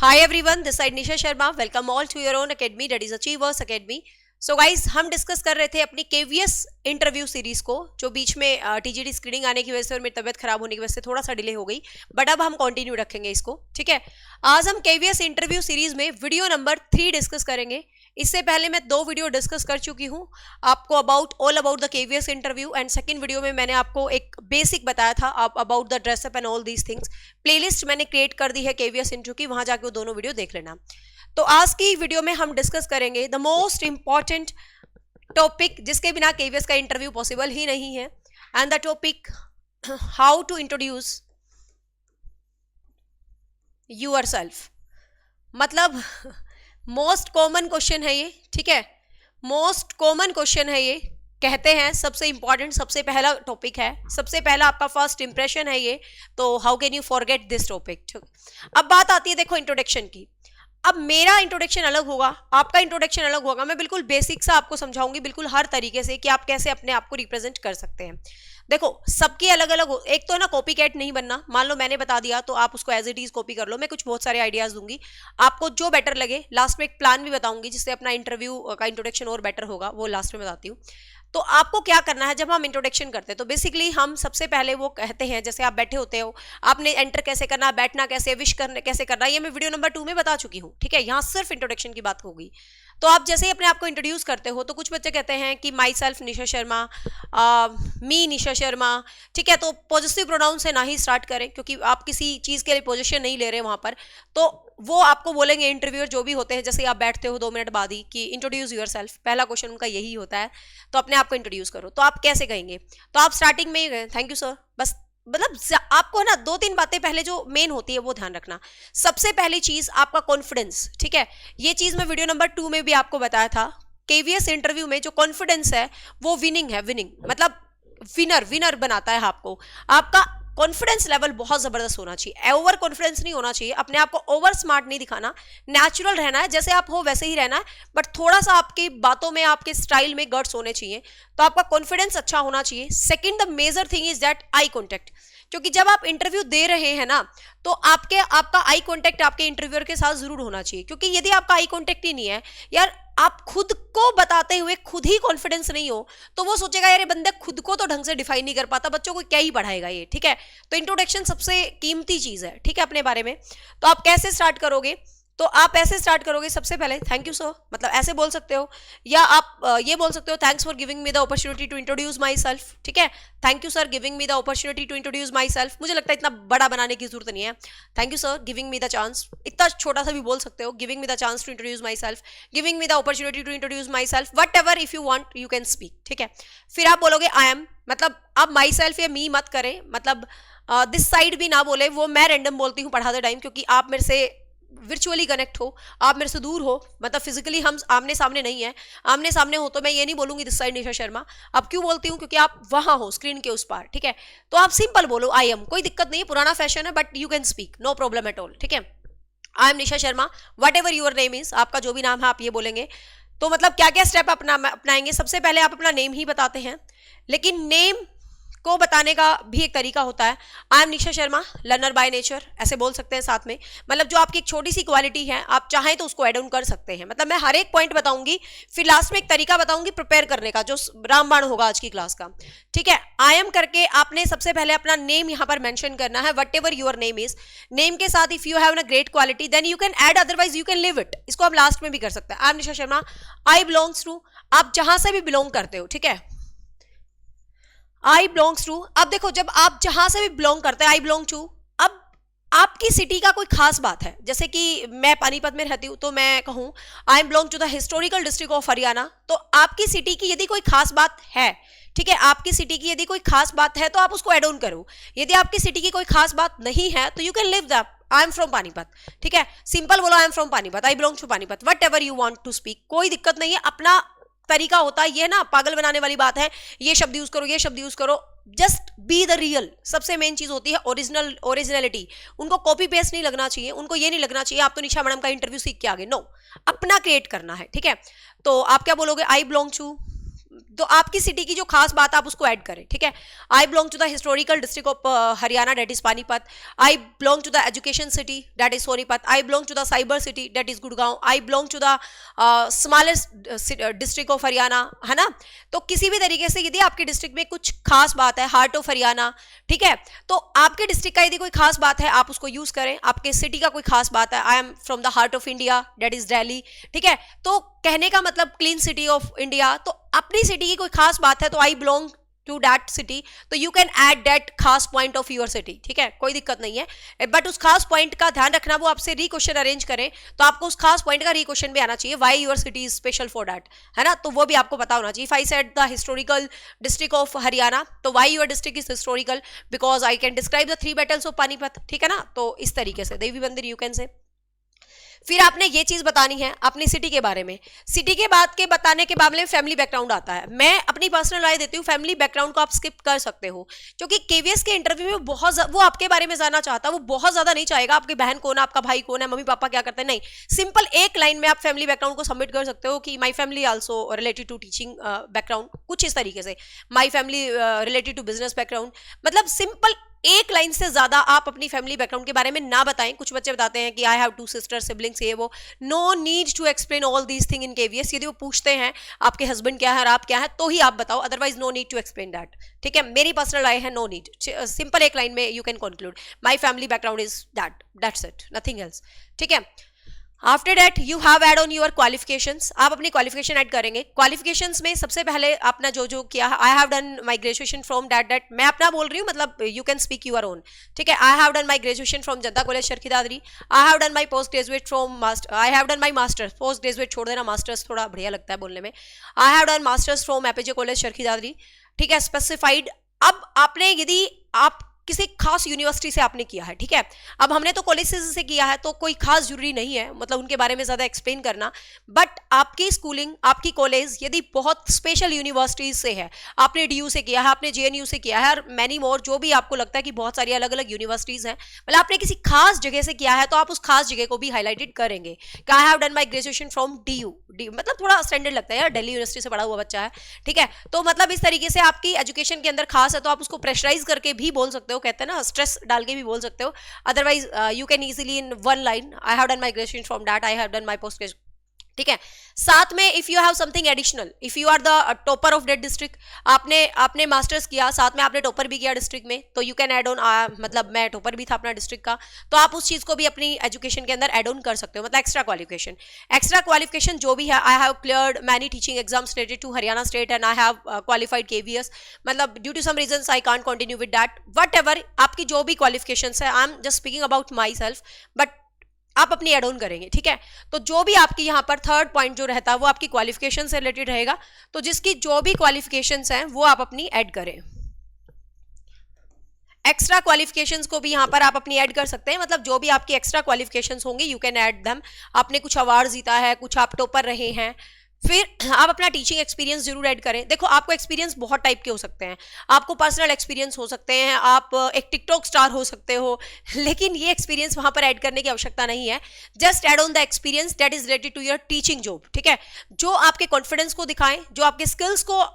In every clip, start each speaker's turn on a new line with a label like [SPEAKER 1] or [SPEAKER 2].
[SPEAKER 1] Hi everyone, this side Nisha Sharma. Welcome all to your own academy, that is Achievers Academy. So guys, हम discuss कर रहे थे अपनी KVS interview series को, जो बीच में टीजीडी स्क्रीनिंग आने की वजह से और मेरी तबियत खराब होने की वजह से थोड़ा सा डिले हो गई, बट अब हम कंटिन्यू रखेंगे इसको. ठीक है, आज हम केवीएस इंटरव्यू सीरीज में वीडियो नंबर 3 डिस्कस करेंगे. इससे पहले मैं 2 वीडियो डिस्कस कर चुकी हूँ आपको all about the KVS interview, and second video में मैंने आपको एक बेसिक बताया था about the dress up and all these things. Playlist मैंने क्रिएट कर दी है केवीएस इंटरव्यू की, वहां जाके वो दोनों वीडियो देख लेना. तो आज की वीडियो में हम डिस्कस करेंगे द मोस्ट इंपॉर्टेंट टॉपिक, जिसके बिना केवीएस का इंटरव्यू पॉसिबल ही नहीं है, and the topic how to introduce yourself. मतलब मोस्ट कॉमन क्वेश्चन है ये. ठीक है, मोस्ट कॉमन क्वेश्चन है ये. कहते हैं सबसे इंपॉर्टेंट, सबसे पहला टॉपिक है, सबसे पहला आपका फर्स्ट इंप्रेशन है ये. तो how can you forget this topic. अब बात आती है देखो इंट्रोडक्शन की. अब मेरा इंट्रोडक्शन अलग होगा, आपका इंट्रोडक्शन अलग होगा. मैं बिल्कुल बेसिक सा आपको समझाऊंगी, बिल्कुल हर तरीके से, कि आप कैसे अपने आप को रिप्रेजेंट कर सकते हैं. देखो सबकी अलग अलग एक तो है ना, कॉपी कैट नहीं बनना. मान लो मैंने बता दिया तो आप उसको एज इट इज कॉपी कर लो. मैं कुछ बहुत सारे आइडियाज दूंगी आपको, जो बेटर लगे. लास्ट में एक प्लान भी बताऊंगी जिससे अपना इंटरव्यू का इंट्रोडक्शन और बेटर होगा, वो लास्ट में बताती हूँ. तो आपको क्या करना है जब हम इंट्रोडक्शन करते हैं, तो बेसिकली हम सबसे पहले वो कहते हैं, जैसे आप बैठे होते हो, आपने एंटर कैसे करना, बैठना कैसे, विश करने कैसे करना, ये मैं वीडियो नंबर 2 में बता चुकी हूँ. ठीक है, यहाँ सिर्फ इंट्रोडक्शन की बात होगी. तो आप जैसे ही अपने आप को इंट्रोड्यूस करते हो, तो कुछ बच्चे कहते हैं कि माई सेल्फ निशा शर्मा, मी निशा शर्मा. ठीक है, तो पॉजिटिव प्रोनाउन से ना ही स्टार्ट करें, क्योंकि आप किसी चीज़ के लिए पोजिशन नहीं ले रहे वहाँ पर. तो वो आपको बोलेंगे इंटरव्यूअर जो भी होते हैं, जैसे आप बैठते हो 2 मिनट बाद ही, कि इंट्रोड्यूस योरसेल्फ. पहला क्वेश्चन उनका यही होता है, तो अपने आप को इंट्रोड्यूस करो. तो आप कैसे कहेंगे, तो आप स्टार्टिंग में ही थैंक यू सर, बस. मतलब आपको ना 2-3 बातें पहले जो मेन होती है वो ध्यान रखना. सबसे पहली चीज आपका कॉन्फिडेंस. ठीक है, ये चीज मैं वीडियो नंबर 2 में भी आपको बताया था. केवीएस इंटरव्यू में जो कॉन्फिडेंस है वो विनिंग है. विनिंग मतलब विनर बनाता है आपको. आपका कॉन्फिडेंस लेवल बहुत जबरदस्त होना चाहिए. ओवर कॉन्फिडेंस नहीं होना चाहिए. अपने आप को ओवर स्मार्ट नहीं दिखाना, नेचुरल रहना है, जैसे आप हो वैसे ही रहना है, बट थोड़ा सा आपकी बातों में, आपके स्टाइल में गट्स होने चाहिए. तो आपका कॉन्फिडेंस अच्छा होना चाहिए. Second the major thing is that eye contact. क्योंकि जब आप इंटरव्यू दे रहे हैं ना, तो आपका आई कॉन्टेक्ट आपके इंटरव्यूअर के साथ जरूर होना चाहिए. क्योंकि यदि आपका आई कॉन्टेक्ट ही नहीं है यार, आप खुद को बताते हुए खुद ही कॉन्फिडेंस नहीं हो, तो वो सोचेगा यार ये बंदा खुद को तो ढंग से डिफाइन नहीं कर पाता, बच्चों को क्या ही पढ़ाएगा ये. ठीक है, तो इंट्रोडक्शन सबसे कीमती चीज है. ठीक है, अपने बारे में. तो आप कैसे स्टार्ट करोगे, तो आप ऐसे स्टार्ट करोगे, सबसे पहले थैंक यू सर, मतलब ऐसे बोल सकते हो, या आप ये बोल सकते हो thanks for giving me the opportunity to introduce myself. ठीक है, thank you sir giving me the opportunity to introduce myself. मुझे लगता है इतना बड़ा बनाने की जरूरत नहीं है. Thank you sir giving me the chance, इतना छोटा सा भी बोल सकते हो. Giving me the chance to introduce myself, giving me the opportunity to introduce myself, whatever if you want you can speak. ठीक है, फिर आप बोलोगे आई एम, मतलब आप माई सेल्फ या मी मत करें, मतलब दिस साइड भी ना बोले, वो मैं रैंडम बोलती हूँ पढ़ाते टाइम, क्योंकि आप मेरे से वर्चुअली कनेक्ट हो, आप मेरे से दूर हो, मतलब फिजिकली हम आमने सामने नहीं है. आमने सामने हो तो मैं ये नहीं बोलूंगी दिस साइड निशा शर्मा. अब क्यों बोलती हूँ, क्योंकि आप वहां हो स्क्रीन के उस पार. ठीक है, तो आप सिंपल बोलो आई एम, कोई दिक्कत नहीं है, पुराना फैशन है, but you can speak, no problem at all. ठीक है, I am Nisha Sharma, whatever your name is, आपका जो भी नाम है आप ये बोलेंगे. तो मतलब क्या क्या स्टेप अपनाएंगे. सबसे पहले आप अपना नेम ही बताते हैं, लेकिन नेम को बताने का भी एक तरीका होता है. I am Nisha Sharma, learner by nature, ऐसे बोल सकते हैं साथ में. मतलब जो आपकी एक छोटी सी क्वालिटी है, आप चाहें तो उसको ऐड ऑन कर सकते हैं. मतलब मैं हर एक पॉइंट बताऊंगी, फिर लास्ट में एक तरीका बताऊंगी प्रिपेयर करने का, जो रामबाण होगा आज की क्लास का. ठीक है, आई एम करके आपने सबसे पहले अपना नेम यहाँ पर मेंशन करना है, whatever your name is. Name के साथ if you have a great quality then you can add, otherwise you can leave it. इसको आप लास्ट में भी कर सकते हैं. I am Nisha Sharma, I belongs to, आप जहां से भी बिलोंग करते हो. ठीक है, आई बिलोंग्स टू. अब देखो जब आप जहां से भी बिलोंग करते हैं, आई बिलोंग टू, अब आपकी सिटी का कोई खास बात है, जैसे कि मैं पानीपत में रहती हूँ, तो मैं कहूँ I belong to the historical district of Haryana. तो आपकी सिटी की यदि कोई खास बात है, ठीक है, आपकी सिटी की यदि कोई खास बात है तो आप उसको एड ऑन करो. यदि आपकी सिटी की कोई खास बात नहीं है तो you can leave that, I am from Panipat. ठीक है, सिंपल बोलो I am from Panipat, I belong to Panipat, whatever you want to speak, कोई दिक्कत नहीं है. अपना तरीका होता है, ये ना पागल बनाने वाली बात है, ये शब्द यूज करो, ये शब्द यूज करो. Just be the real. सबसे मेन चीज होती है ओरिजिनलिटी. उनको कॉपी पेस्ट नहीं लगना चाहिए, उनको ये नहीं लगना चाहिए आप तो निशा मैडम का इंटरव्यू सीख के आ गए. नो, अपना क्रिएट करना है. ठीक है, तो आप क्या बोलोगे, आई बिलोंग टू तो आपकी सिटी की जो खास बात आप उसको ऐड करें, ठीक है। I belong to the historical district of Haryana, that is Panipat. I belong to the education city, that is Sonipat. I belong to the cyber city, that is Gurgaon. I belong to the smallest district of Haryana, है ना। तो किसी भी तरीके से यदि आपके district में कुछ खास बात है, हार्ट ऑफ हरियाणा, ठीक है, तो आपके डिस्ट्रिक्ट का यदि कोई खास बात है आप उसको यूज करें। आपके सिटी का कोई खास बात है, I am from the heart of India, that is Delhi, ठीक है। तो कहने का मतलब क्लीन सिटी ऑफ इंडिया, तो अपनी सिटी की कोई खास बात है तो I belong to that city, तो यू कैन ऐड दैट खास पॉइंट ऑफ योर सिटी, ठीक है, कोई दिक्कत नहीं है। बट उस खास पॉइंट का ध्यान रखना, वो आपसे री क्वेश्चन अरेंज करें तो आपको उस खास पॉइंट का री क्वेश्चन भी आना चाहिए, why your city is special for that, है ना। तो वो भी आपको पता होना चाहिए। If I said the historical district of Haryana, तो why your district is historical, because I can describe the 3 battles of Panipat, ठीक है ना। तो इस तरीके से देवी मंदिर यू कैन से। फिर आपने ये चीज बतानी है अपनी सिटी के बारे में। सिटी के बाद के बताने के मामले में फैमिली बैकग्राउंड आता है। मैं अपनी पर्सनल राय देती हूँ, फैमिली बैकग्राउंड को आप स्किप कर सकते हो, क्योंकि केवीएस के इंटरव्यू में वो आपके बारे में जानना चाहता है, वो बहुत ज्यादा नहीं चाहेगा आपकी बहन कौन है, आपका भाई कौन है, मम्मी पापा क्या करते हैं, नहीं। सिंपल एक लाइन में आप फैमिली बैकग्राउंड को सबमिट कर सकते हो कि my family also related to teaching background, कुछ इस तरीके से, my family related to business background. मतलब सिंपल एक लाइन से ज्यादा आप अपनी फैमिली बैकग्राउंड के बारे में ना बताएं। कुछ बच्चे बताते हैं कि आई हैव 2 सिस्टर सिबलिंग्स, ये वो। No need to explain all these thing in KVS. यदि वो पूछते हैं आपके हस्बैंड क्या है और आप क्या है, तो ही आप बताओ, otherwise no need to explain that, ठीक है। मेरी पर्सनल राय है, नो नीड। सिंपल एक लाइन में you can conclude my family background is that's it, nothing else, ठीक है। After that you have add on your qualifications. आप अपनी क्वालिफिकेशन ऐड करेंगे। क्वालिफिकेशंस में सबसे पहले आपने जो किया है, I have done my graduation from that, मैं अपना बोल रही हूँ, मतलब you can speak your own, ठीक है। I have done my graduation from Janata college Charkhi Dadri. I have done my post graduate from I have done my masters, post graduate छोड़ देना, मास्टर्स थोड़ा बढ़िया लगता है बोलने में। I have done masters from APJ college Charkhi Dadri, ठीक है, स्पेसिफाइड। अब आपने यदि आप किसी खास यूनिवर्सिटी से आपने किया है, ठीक है। अब हमने तो कॉलेजेस से किया है, तो कोई खास जरूरी नहीं है मतलब उनके बारे में ज्यादा एक्सप्लेन करना। बट आपकी स्कूलिंग, आपकी कॉलेज यदि बहुत स्पेशल यूनिवर्सिटीज से है, आपने डीयू से किया है, आपने जेएनयू से किया है, और मैनी मोर, जो भी आपको लगता है कि बहुत सारी अलग अलग यूनिवर्सिटीज हैं, मतलब आपने किसी खास जगह से किया है, तो आप उस खास जगह को भी हाईलाइटेड करेंगे कि I have done my graduation from DU. मतलब थोड़ा स्टैंडर्ड लगता है यार, दिल्ली यूनिवर्सिटी से पढ़ा हुआ बच्चा है, ठीक है। तो मतलब इस तरीके से आपकी एजुकेशन के अंदर खास है, तो आप उसको प्रेशराइज करके भी बोल सकते हो, कहते हैं ना स्ट्रेस डाल के भी बोल सकते हो। Otherwise you can easily in 1 line, I have done my graduation from that, I have done my post graduation, ठीक है। साथ में if you have something additional, if you are the topper of that district, आपने masters किया, साथ में आपने topper भी किया डिस्ट्रिक्ट में, तो यू कैन ऐड ऑन, मतलब मैं टॉपर भी था अपना डिस्ट्रिक्ट का, तो आप उस चीज को भी अपनी एजुकेशन के अंदर ऐड ऑन कर सकते हो, मतलब एक्स्ट्रा क्वालिफिकेशन जो भी है। I have cleared many teaching exams related to Haryana state and I have qualified KVS, मतलब due to some reasons I can't continue with that, whatever आपकी जो भी क्वालिफिकेशंस है, I am just speaking about myself, but आप अपनी add on करेंगे, ठीक है। तो जो भी आपकी यहाँ पर थर्ड पॉइंट जो रहता है वो आपकी क्वालिफिकेशन से रिलेटेड रहेगा, तो जिसकी जो भी क्वालिफिकेशंस हैं वो आप अपनी ऐड करें। एक्स्ट्रा क्वालिफिकेशंस को भी यहाँ पर आप अपनी ऐड कर सकते हैं, मतलब जो भी आपकी एक्स्ट्रा क्वालिफिकेशंस होंगी यू कैन ऐड देम। आपने कुछ अवार्ड जीता है, कुछ आप टॉपर रहे हैं, फिर आप अपना टीचिंग एक्सपीरियंस जरूर ऐड करें। देखो आपको एक्सपीरियंस बहुत टाइप के हो सकते हैं, आपको पर्सनल एक्सपीरियंस हो सकते हैं, आप एक टिकटॉक स्टार हो सकते हो, लेकिन ये एक्सपीरियंस वहां पर ऐड करने की आवश्यकता नहीं है। Just add on the experience that is related to your teaching job, ठीक है। जो आपके कॉन्फिडेंस को दिखाएं, जो आपके स्किल्स को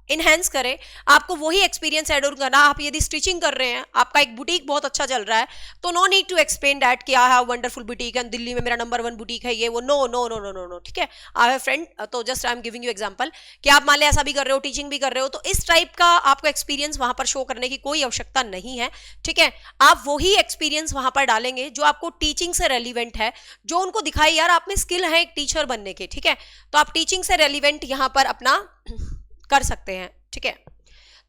[SPEAKER 1] इनहेंस करें, आपको वही एक्सपीरियंस ऐड ऑन करना। आप यदि स्टिचिंग कर रहे हैं, आपका एक बुटीक बहुत अच्छा चल रहा है, तो no need to explain that कि I have wonderful boutique and Delhi में मेरा नंबर 1 बुटीक है, ये वो, no no no no no no, ठीक है। आई हैव फ्रेंड, तो just I am giving you example कि आप मान लें ऐसा भी कर रहे हो, टीचिंग भी कर रहे हो, तो इस टाइप का आपको एक्सपीरियंस वहां पर शो करने की कोई आवश्यकता नहीं है, ठीक है। आप वही एक्सपीरियंस वहां पर डालेंगे जो आपको टीचिंग से रेलिवेंट है, जो उनको दिखाई यार आप में स्किल है एक टीचर बनने के, ठीक है। तो आप टीचिंग से रेलिवेंट यहां पर अपना कर सकते हैं, ठीक है।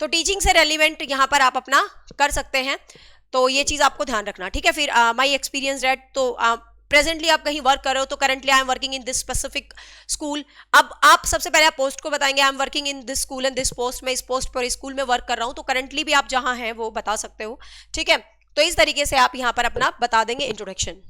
[SPEAKER 1] तो टीचिंग से रेलिवेंट यहां पर आप अपना कर सकते हैं, तो ये चीज आपको ध्यान रखना, ठीक है। फिर माई एक्सपीरियंस रेट, तो प्रेजेंटली आप कहीं वर्क कर रहे हो, तो currently I am working in this specific school. अब आप सबसे पहले आप पोस्ट को बताएंगे, I am working in this school and this post, मैं इस पोस्ट पर स्कूल में वर्क कर रहा हूं, तो करंटली भी आप जहां हैं वो बता सकते हो, ठीक है। तो इस तरीके से आप यहां पर अपना बता देंगे इंट्रोडक्शन।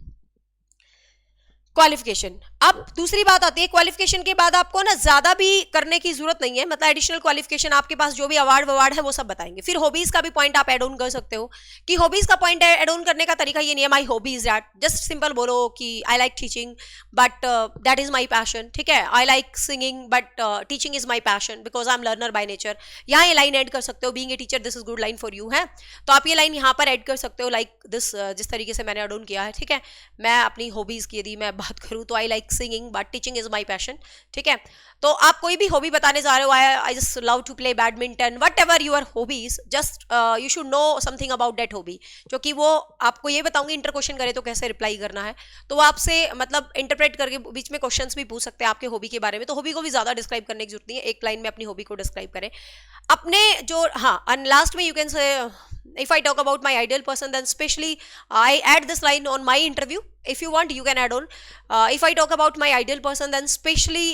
[SPEAKER 1] क्वालिफिकेशन। अब दूसरी बात आती है, क्वालिफिकेशन के बाद आपको ना ज्यादा भी करने की जरूरत नहीं है, मतलब एडिशनल क्वालिफिकेशन आपके पास जो भी अवार्ड ववार्ड है वो सब बताएंगे। फिर हॉबीज का भी पॉइंट आप एड ऑन कर सकते हो, कि हॉबीज का पॉइंट एड ऑन करने का तरीका ये नहीं है my hobbies that, just simple बोलो कि I like teaching but that is my passion, ठीक है, I like singing but teaching is my passion because I am learner by nature. यहाँ ये लाइन ऐड कर सकते हो, being a teacher this is good line for you है, तो आप ये लाइन यहाँ पर ऐड कर सकते हो, लाइक दिस, जिस तरीके से मैंने एड ऑन किया है, ठीक है। मैं अपनी हॉबीज की यदि मैं बात करूँ तो I like singing but teaching is my passion, ठीक है। तो आप कोई भी हॉबी बताने जा रहे हो, I just love to play badminton, whatever your hobbies, just you should know something about that hobby, क्योंकि वो आपको ये बताऊंगी इंटर क्वेश्चन करे तो कैसे रिप्लाई करना है, तो वो आपसे मतलब इंटरप्रेट करके बीच में क्वेश्चंस भी पूछ सकते हैं आपके हॉबी के बारे में। तो हॉबी को भी ज्यादा डिस्क्राइब करने की जरूरत नहीं है, एक लाइन में अपनी हॉबी को डिस्क्राइब करें अपने जो, हाँ, एंड लास्ट में you can say if I talk about my ideal person, then especially I add this line on my interview. If you want, you can add on. If I talk about my ideal person, then especially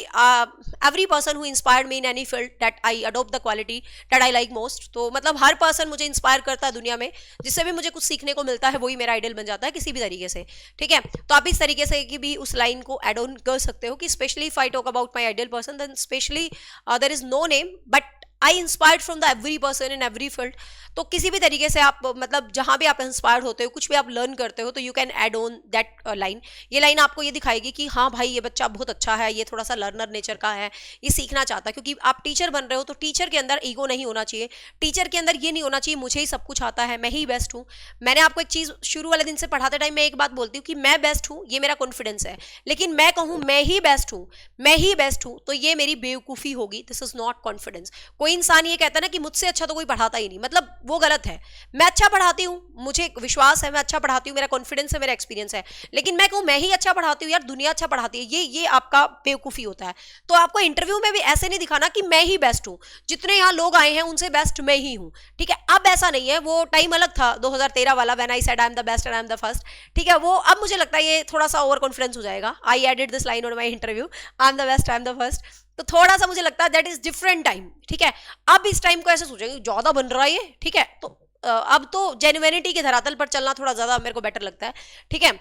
[SPEAKER 1] every person who inspired me in any field that I adopt the quality that I like most. तो मतलब हर person मुझे inspire करता है दुनिया में, जिससे भी मुझे कुछ सीखने को मिलता है, वही मेरा आइडियल बन जाता है किसी भी तरीके से, ठीक है। तो आप इस तरीके से कि भी उस लाइन को एड ऑन कर सकते हो कि specially if I talk about my ideal person, then specially there is no name but I inspired from the every person in every field. तो किसी भी तरीके से आप मतलब जहां भी आप इंस्पायर्ड होते हो, कुछ भी आप लर्न करते हो, तो you can add on that line. ये लाइन आपको ये दिखाएगी कि हाँ भाई ये बच्चा बहुत अच्छा है, ये थोड़ा सा लर्नर नेचर का है, ये सीखना चाहता है। क्योंकि आप टीचर बन रहे हो तो टीचर के अंदर ईगो नहीं होना चाहिए, टीचर के अंदर ये नहीं होना चाहिए मुझे ही सब कुछ आता है, मैं ही बेस्ट हूँ। मैंने आपको एक चीज शुरू वाले दिन से पढ़ाते टाइम मैं एक बात बोलती हूँ कि मैं बेस्ट हूँ, ये मेरा कॉन्फिडेंस है, लेकिन मैं कहूँ मैं ही बेस्ट हूँ, मैं ही बेस्ट हूँ, तो ये मेरी बेवकूफ़ी होगी, दिस इज नॉट कॉन्फिडेंस। कोई इंसान ये कहता है कि मुझसे अच्छा तो कोई पढ़ाता ही नहीं, मतलब वो गलत है। मैं अच्छा पढ़ाती हूँ, मुझे विश्वास है मैं अच्छा पढ़ाती हूँ, मेरा कॉन्फिडेंस है, मेरा एक्सपीरियंस है, लेकिन मैं कहूँ मैं ही अच्छा पढ़ाती हूँ यार, दुनिया अच्छा पढ़ाती है, ये आपका बेवकूफ़ी होता है। तो आपको इंटरव्यू में भी ऐसे नहीं दिखाना कि मैं ही बेस्ट हूँ, जितने यहाँ लोग आए हैं उनसे बेस्ट मैं ही हूँ, ठीक है। अब ऐसा नहीं है, वो टाइम अलग था 2013 वाला, when I said I am the best and I am the first, ठीक है। वो अब मुझे लगता है ये थोड़ा सा ओवर कॉन्फिडेंस हो जाएगा। I added this line on my interview, I am the best, I am the first, तो थोड़ा सा मुझे लगता है दैट इज डिफरेंट टाइम, ठीक है। अब इस टाइम को ऐसे सोचेंगे ज्यादा बन रहा है ये, ठीक है। तो अब तो जेन्युइनिटी के धरातल पर चलना थोड़ा ज्यादा मेरे को बेटर लगता है, ठीक है।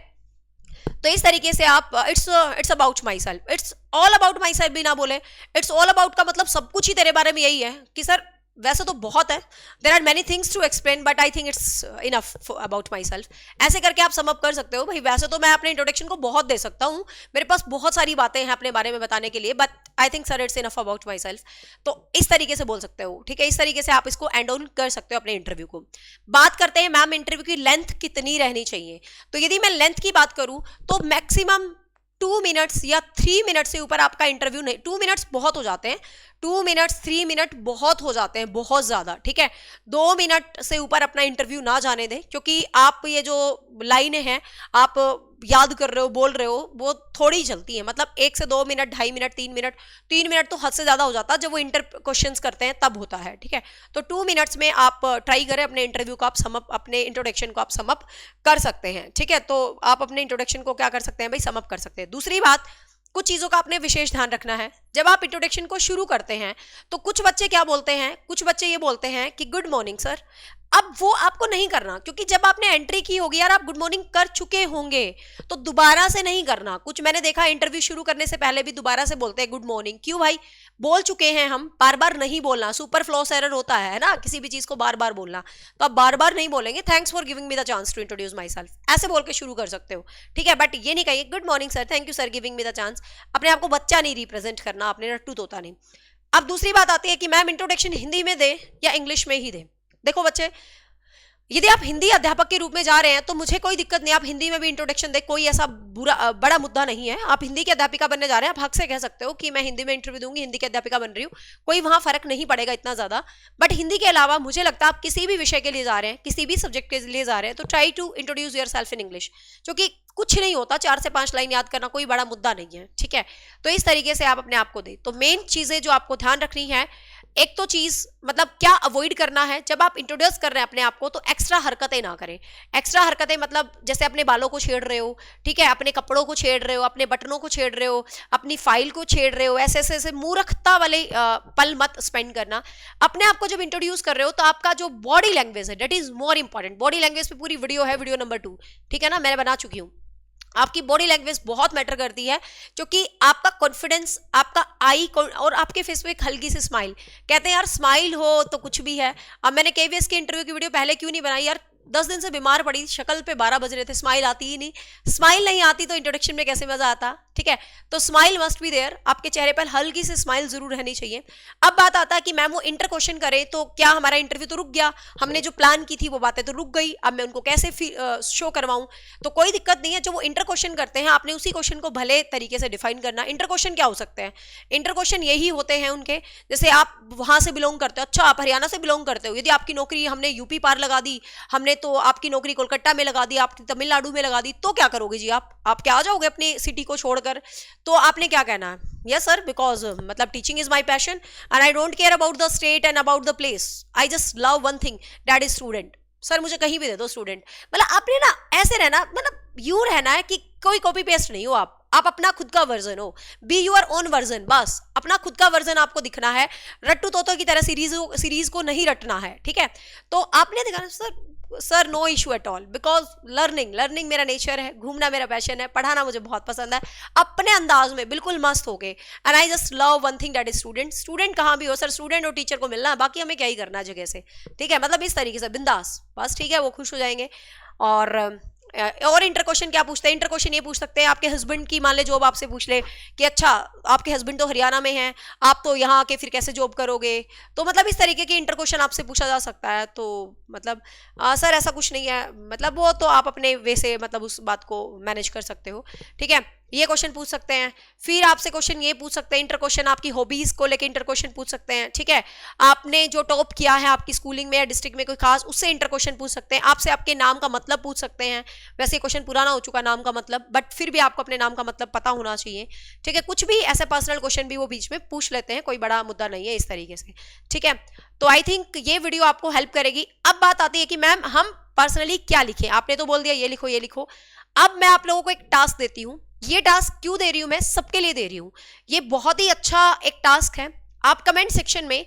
[SPEAKER 1] तो इस तरीके से आप it's about my self, it's all about my self भी ना बोले, इट्स ऑल अबाउट का मतलब सब कुछ ही तेरे बारे में यही है कि सर वैसे तो बहुत है, there are many things to explain but I think it's enough about myself. ऐसे करके आप सम अप कर सकते हो भाई, वैसे तो मैं अपने इंट्रोडक्शन को बहुत दे सकता हूँ, मेरे पास बहुत सारी बातें हैं अपने बारे में बताने के लिए, but I think sir it's enough about my self. तो इस तरीके से बोल सकते हो, ठीक है। इस तरीके से आप इसको एंड ऑन कर सकते हो अपने इंटरव्यू को। बात करते हैं मैम इंटरव्यू की लेंथ कितनी रहनी चाहिए। तो यदि मैं लेंथ की बात करूँ तो मैक्सिमम 2 मिनट्स या 3 मिनट से ऊपर आपका इंटरव्यू नहीं, 2 मिनट्स बहुत हो जाते हैं, 2 मिनट्स 3 मिनट बहुत हो जाते हैं, बहुत ज्यादा, ठीक है। 2 मिनट से ऊपर अपना इंटरव्यू ना जाने दें, क्योंकि आप ये जो लाइनें हैं आप याद कर रहे हो, बोल रहे हो, वो थोड़ी चलती है, मतलब 1 से 2 मिनट, 2.5 मिनट, 3 मिनट तो हद से ज्यादा हो जाता है, जब वो इंटर क्वेश्चंस करते हैं तब होता है, ठीक है। तो 2 मिनट्स में आप ट्राई करें अपने इंटरव्यू को, आप समअप, अपने इंट्रोडक्शन को आप समअप कर सकते हैं, ठीक है। तो आप अपने इंट्रोडक्शन को क्या कर सकते हैं भाई, समअप कर सकते हैं। दूसरी बात, कुछ चीजों का आपने विशेष ध्यान रखना है। जब आप इंट्रोडक्शन को शुरू करते हैं तो कुछ बच्चे क्या बोलते हैं, कुछ बच्चे ये बोलते हैं कि गुड मॉर्निंग सर। अब वो आपको नहीं करना, क्योंकि जब आपने एंट्री की होगी यार, आप गुड मॉर्निंग कर चुके होंगे, तो दोबारा से नहीं करना। कुछ मैंने देखा इंटरव्यू शुरू करने से पहले भी दोबारा से बोलते हैं गुड मॉर्निंग। क्यों भाई, बोल चुके हैं हम, बार बार नहीं बोलना, सुपर फ्लॉस एरर होता है ना, किसी भी चीज को बार बार बोलना, तो आप बार बार नहीं बोलेंगे thanks for giving me the chance to introduce myself, ऐसे बोल के शुरू कर सकते हो, ठीक है। बट ये नहीं कहिए good morning sir, thank you sir giving me the chance. अपने आप को बच्चा नहीं रिप्रेजेंट करना, अपने रट्टू तोता नहीं। अब दूसरी बात आती है कि मैम इंट्रोडक्शन हिंदी में दे या इंग्लिश में ही दे। देखो बच्चे, यदि आप हिंदी अध्यापक के रूप में जा रहे हैं तो मुझे कोई दिक्कत नहीं, आप हिंदी में भी इंट्रोडक्शन दे, कोई ऐसा बड़ा मुद्दा नहीं है। आप हिंदी की अध्यापिका बनने जा रहे हैं, आप हक से कह सकते हो कि मैं हिंदी में इंटरव्यू दूंगी, हिंदी की अध्यापिका बन रही हूँ, कोई वहां फर्क नहीं पड़ेगा इतना ज्यादा। बट हिंदी के अलावा मुझे लगता है आप किसी भी विषय के लिए जा रहे हैं, किसी भी सब्जेक्ट के लिए जा रहे हैं, तो try to introduce yourself in English, क्योंकि कुछ नहीं होता, 4 से 5 लाइन याद करना कोई बड़ा मुद्दा नहीं है, ठीक है। तो इस तरीके से आप अपने आप को दे। तो मेन चीजें जो आपको ध्यान रखनी है, एक तो चीज मतलब क्या अवॉइड करना है, जब आप इंट्रोड्यूस कर रहे हैं अपने आप को तो एक्स्ट्रा हरकतें ना करें। एक्स्ट्रा हरकतें मतलब जैसे अपने बालों को छेड़ रहे हो, ठीक है, अपने कपड़ों को छेड़ रहे हो, अपने बटनों को छेड़ रहे हो, अपनी फाइल को छेड़ रहे हो, ऐसे ऐसे मूर्खता वाले पल मत स्पेंड करना। अपने आप को जब इंट्रोड्यूस कर रहे हो तो आपका जो बॉडी लैंग्वेज है that is more important. Body language पे पूरी वीडियो है, वीडियो नंबर 2, ठीक है ना, मैंने बना चुकी हूँ। आपकी बॉडी लैंग्वेज बहुत मैटर करती है, क्योंकि आपका कॉन्फिडेंस, आपका आई और आपके फेस पे एक हल्की सी स्माइल, कहते हैं यार स्माइल हो तो कुछ भी है। अब मैंने केवीएस के इंटरव्यू की वीडियो पहले क्यों नहीं बनाई यार, 10 दिन से बीमार पड़ी, शक्ल पे 12 बज रहे थे, स्माइल आती ही नहीं। स्माइल नहीं आती तो इंट्रोडक्शन में कैसे मजा आता, ठीक है। तो स्माइल मस्ट बी देयर, आपके चेहरे पर हल्की सी स्माइल जरूर रहनी चाहिए। अब बात आता है कि मैम वो इंटर क्वेश्चन करे तो क्या हमारा इंटरव्यू तो रुक गया, हमने जो प्लान की थी वो बातें तो रुक गई, अब मैं उनको कैसे शो करवाऊं। तो कोई दिक्कत नहीं है, जो वो इंटर क्वेश्चन करते हैं आपने उसी क्वेश्चन को भले तरीके से डिफाइन करना। इंटर क्वेश्चन क्या हो सकते हैं, इंटर क्वेश्चन यही होते हैं उनके, जैसे आप वहां से बिलोंग करते हो, अच्छा आप हरियाणा से बिलोंग करते हो, यदि आपकी नौकरी हमने यूपी पार लगा दी, हमने तो आपकी नौकरी कोलकाता में लगा दी, आपकी तमिलनाडु में लगा दी, तो क्या करोगे जी आप क्या आ जाओगे अपनी सिटी को छोड़कर। तो आपने क्या कहना है, यस सर बिकॉज मतलब teaching is my passion and I don't care about the state and about the place, I just love one thing that is student. Sir मुझे कहीं भी दे दो स्टूडेंट। मतलब आपने ना ऐसे रहना, मतलब यू रहना है कि कोई कॉपी पेस्ट नहीं हो, आप अपना खुद का वर्जन हो, बी यूर ओन वर्जन, बस अपना खुद का वर्जन आपको दिखना है, रट्टू तोतो की तरह सीरीज को नहीं रटना है, ठीक है। तो आपने दिखाना sir no issue at all, because learning मेरा नेचर है, घूमना मेरा पैशन है, पढ़ाना मुझे बहुत पसंद है, अपने अंदाज में बिल्कुल मस्त हो गए, and I just love one thing that is student कहाँ भी हो सर, स्टूडेंट और टीचर को मिलना है, बाकी हमें क्या ही करना है जगह से, ठीक है। मतलब इस तरीके से बिंदास, बस ठीक है, वो खुश हो जाएंगे। और इंटर क्वेश्चन क्या पूछते हैं, इंटर क्वेश्चन ये पूछ सकते हैं आपके हस्बैंड की, मान ले जॉब आपसे पूछ ले कि अच्छा आपके हस्बैंड तो हरियाणा में हैं, आप तो यहाँ आके फिर कैसे जॉब करोगे, तो मतलब इस तरीके के इंटर क्वेश्चन आपसे पूछा जा सकता है। तो मतलब सर ऐसा कुछ नहीं है, मतलब वो तो आप अपने वे से मतलब उस बात को मैनेज कर सकते हो, ठीक है। ये क्वेश्चन पूछ सकते हैं। फिर आपसे क्वेश्चन ये पूछ सकते हैं, इंटर क्वेश्चन आपकी हॉबीज को लेकर इंटर क्वेश्चन पूछ सकते हैं, ठीक है। आपने जो टॉप किया है आपकी स्कूलिंग में या डिस्ट्रिक्ट में कोई खास, उससे इंटर क्वेश्चन पूछ सकते हैं। आपसे आपके नाम का मतलब पूछ सकते हैं, वैसे क्वेश्चन पुराना हो चुका नाम का मतलब, बट फिर भी आपको अपने नाम का मतलब पता होना चाहिए, ठीक है। कुछ भी ऐसे पर्सनल क्वेश्चन भी वो बीच में पूछ लेते हैं, कोई बड़ा मुद्दा नहीं है इस तरीके से, ठीक है। तो आई थिंक ये वीडियो आपको हेल्प करेगी। अब बात आती है कि मैम हम पर्सनली क्या लिखें, आपने तो बोल दिया ये लिखो ये लिखो, अब मैं आप लोगों को एक टास्क देती हूँ। ये टास्क क्यों दे रही हूं, मैं सबके लिए दे रही हूं, ये बहुत ही अच्छा एक टास्क है। आप कमेंट सेक्शन में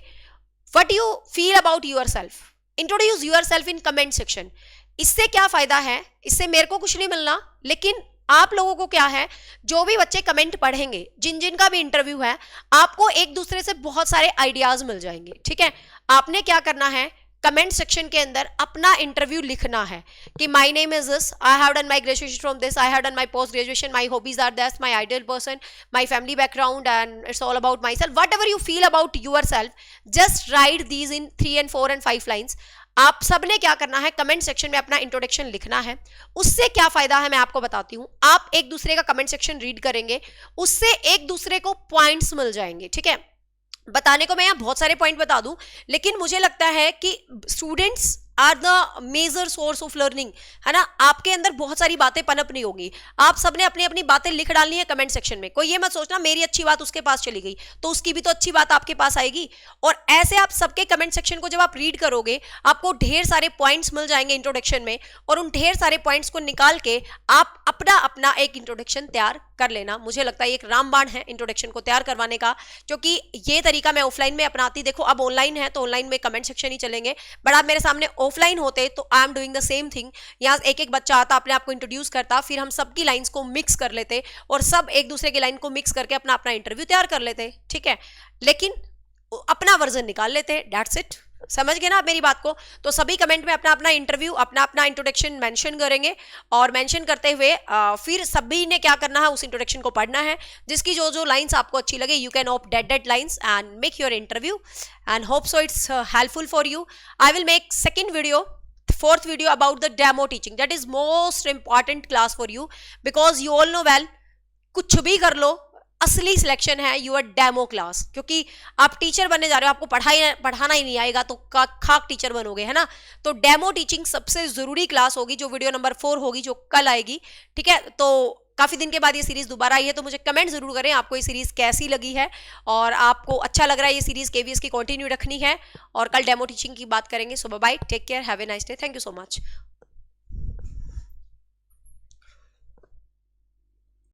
[SPEAKER 1] what you feel about yourself, introduce yourself in comment section. इससे क्या फायदा है, इससे मेरे को कुछ नहीं मिलना, लेकिन आप लोगों को क्या है, जो भी बच्चे कमेंट पढ़ेंगे, जिन जिन का भी इंटरव्यू है, आपको एक दूसरे से बहुत सारे आइडियाज मिल जाएंगे, ठीक है। आपने क्या करना है, कमेंट सेक्शन के अंदर अपना इंटरव्यू लिखना है कि my name is this, I have done my graduation from this, I have done my post graduation, my hobbies are this, my ideal person, my family background and it's all about myself, whatever you feel about yourself, just write these in 3 and 4 and 5 lines. आप सबने क्या करना है, comment section में अपना introduction लिखना है। उससे क्या फायदा है मैं आपको बताती हूँ, आप एक दूसरे का कमेंट सेक्शन रीड करेंगे, उससे एक दूसरे को पॉइंट्स मिल जाएंगे, ठीक है। बताने को मैं यहाँ बहुत सारे पॉइंट बता दूं, लेकिन मुझे लगता है कि students are the major source of learning, है ना। आपके अंदर बहुत सारी बातें पनप नहीं होगी, आप सबने अपनी अपनी बातें लिख डालनी है कमेंट सेक्शन में। कोई ये मत सोचना मेरी अच्छी बात उसके पास चली गई तो उसकी भी तो अच्छी बात आपके पास आएगी। और ऐसे आप सबके कमेंट सेक्शन को जब आप रीड करोगे, आपको ढेर सारे पॉइंट्स मिल जाएंगे इंट्रोडक्शन में, और उन ढेर सारे पॉइंट्स को निकाल के आप अपना अपना एक इंट्रोडक्शन तैयार कर लेना। मुझे लगता है एक रामबाण है इंट्रोडक्शन को तैयार करवाने का, क्योंकि ये तरीका मैं ऑफलाइन में अपनाती, देखो अब ऑनलाइन है तो ऑनलाइन में कमेंट सेक्शन ही चलेंगे, बट आप मेरे सामने ऑफलाइन होते तो I am doing the same thing. यहाँ एक एक बच्चा आता, अपने आप को इंट्रोड्यूस करता, फिर हम सबकी लाइंस को मिक्स कर लेते और सब एक दूसरे की लाइन को मिक्स करके अपना अपना इंटरव्यू तैयार कर लेते, ठीक है। लेकिन अपना वर्जन निकाल लेते हैं, दैट्स इट। समझ गए ना आप मेरी बात को। तो सभी कमेंट में अपना अपना इंटरव्यू, अपना अपना इंट्रोडक्शन मेंशन करेंगे, और मेंशन करते हुए फिर सभी ने क्या करना है, उस इंट्रोडक्शन को पढ़ना है। जिसकी जो जो लाइंस आपको अच्छी लगे, you can opt that lines and make your interview, and hope so it's helpful for you. I will make second video, fourth video about the demo teaching, that is most important class for you, because you all know well, कुछ भी कर लो, असली selection है your demo class, क्योंकि आप teacher बनने जा रहे हो, आपको पढ़ाना ही नहीं आएगा तो खाक टीचर बनोगे, है ना। तो डेमो टीचिंग सबसे जरूरी क्लास होगी, जो वीडियो नंबर 4 होगी, जो कल आएगी, ठीक है। तो काफी दिन के बाद ये सीरीज दोबारा आई है, तो मुझे कमेंट जरूर करें आपको ये सीरीज कैसी लगी है, और आपको अच्छा लग रहा है ये सीरीज केवीएस की कंटिन्यू रखनी है, और कल डेमो टीचिंग की बात करेंगे। So bye, take care, have a nice day, thank you so much.